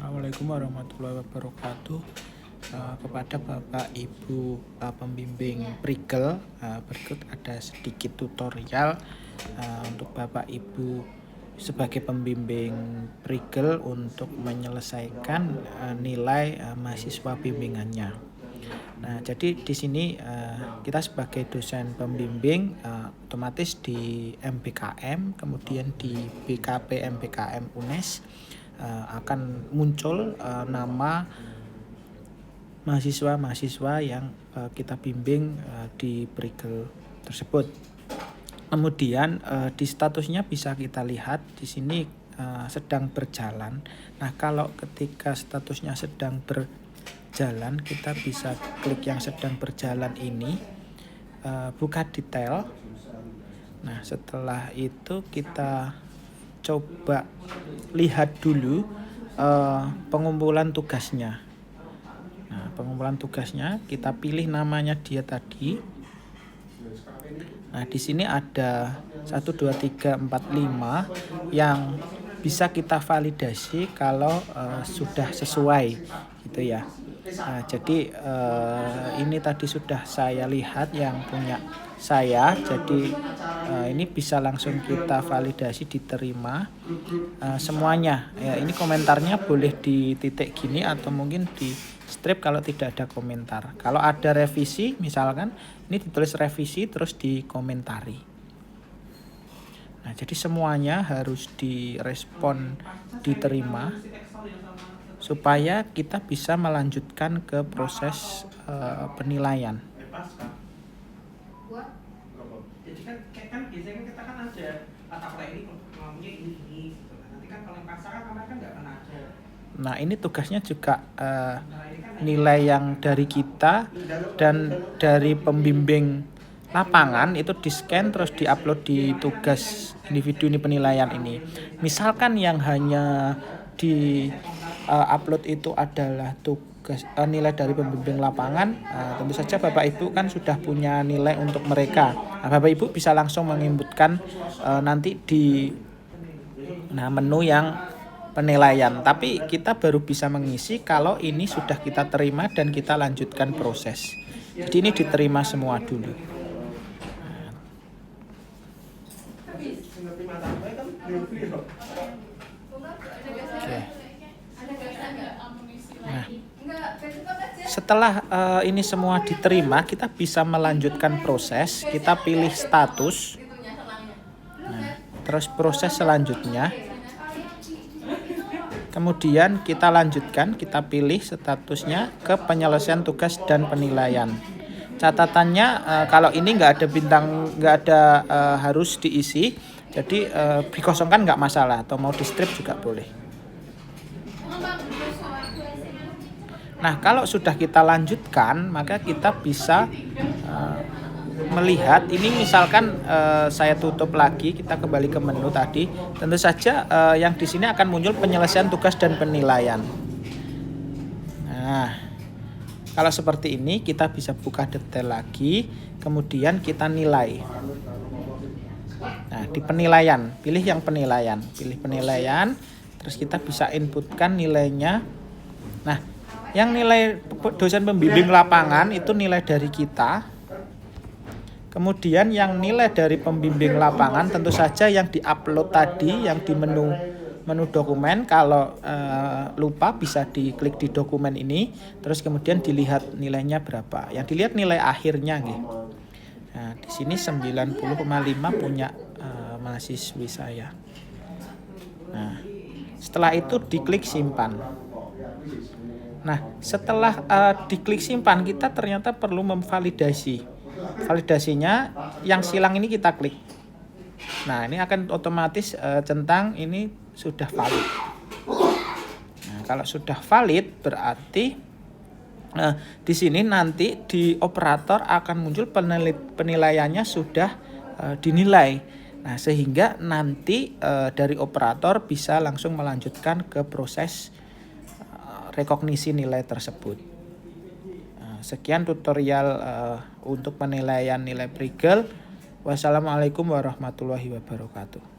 Assalamualaikum warahmatullahi wabarakatuh. Kepada Bapak Ibu pembimbing Prigel, berikut ada sedikit tutorial untuk Bapak Ibu sebagai pembimbing Prigel untuk menyelesaikan nilai mahasiswa bimbingannya. Nah, jadi di sini kita sebagai dosen pembimbing otomatis di MBKM, kemudian di BKP MBKM UNES akan muncul nama mahasiswa-mahasiswa yang kita bimbing di Prigel tersebut. Kemudian di statusnya bisa kita lihat di sini sedang berjalan. Nah, kalau ketika statusnya sedang berjalan, kita bisa klik yang sedang berjalan ini, buka detail. Nah, setelah itu kita coba lihat dulu pengumpulan tugasnya. Nah, pengumpulan tugasnya kita pilih namanya dia tadi. Nah, di sini ada 1, 2, 3, 4, 5 yang bisa kita validasi kalau sudah sesuai gitu ya. Nah, jadi ini tadi sudah saya lihat yang punya saya, jadi ini bisa langsung kita validasi diterima semuanya ya. Ini komentarnya boleh di titik gini atau mungkin di strip kalau tidak ada komentar. Kalau ada revisi misalkan ini ditulis revisi terus dikomentari. Nah, jadi semuanya harus direspon diterima supaya kita bisa melanjutkan ke proses penilaian. Jadi kan biasanya kita kan ada mata kuliah ini ngomongnya ini gitu. Nanti kan kalau yang pasar kan kemarin kan nggak pernah ada. Nah, ini tugasnya juga nilai yang dari kita dan dari pembimbing lapangan itu di-scan terus di-upload di tugas individu ini penilaian ini. Misalkan yang hanya di upload itu adalah tugas nilai dari pembimbing lapangan, tentu saja Bapak Ibu kan sudah punya nilai untuk mereka. Nah, Bapak Ibu bisa langsung menginputkan nanti di menu yang penilaian. Tapi kita baru bisa mengisi kalau ini sudah kita terima dan kita lanjutkan proses. Jadi ini diterima semua dulu. Oke. Nah, setelah ini semua diterima, kita bisa melanjutkan proses. Kita pilih status. Nah, terus proses selanjutnya. Kemudian kita lanjutkan, kita pilih statusnya ke penyelesaian tugas dan penilaian. Catatannya kalau ini nggak ada bintang, nggak ada harus diisi, jadi dikosongkan nggak masalah, atau mau di strip juga boleh. Nah, kalau sudah kita lanjutkan, maka kita bisa melihat ini misalkan saya tutup lagi, kita kembali ke menu tadi. Tentu saja yang di sini akan muncul penyelesaian tugas dan penilaian. Nah, kalau seperti ini kita bisa buka detail lagi, kemudian kita nilai. Nah, di penilaian, pilih yang penilaian, terus kita bisa inputkan nilainya. Nah, yang nilai dosen pembimbing lapangan itu nilai dari kita. Kemudian yang nilai dari pembimbing lapangan tentu saja yang diupload tadi, yang di menu dokumen. Kalau lupa bisa diklik di dokumen ini, terus kemudian dilihat nilainya berapa. Yang dilihat nilai akhirnya gitu. Nah, di sini 90,5 punya mahasiswi saya. Nah, setelah itu diklik simpan. Nah, setelah diklik simpan, kita ternyata perlu memvalidasi. Validasinya yang silang ini kita klik. Nah, ini akan otomatis centang ini sudah valid. Nah, kalau sudah valid berarti di sini nanti di operator akan muncul penilaiannya sudah dinilai. Nah, sehingga nanti dari operator bisa langsung melanjutkan ke proses rekognisi nilai tersebut. Sekian tutorial untuk penilaian nilai Prigel. Wassalamualaikum warahmatullahi wabarakatuh.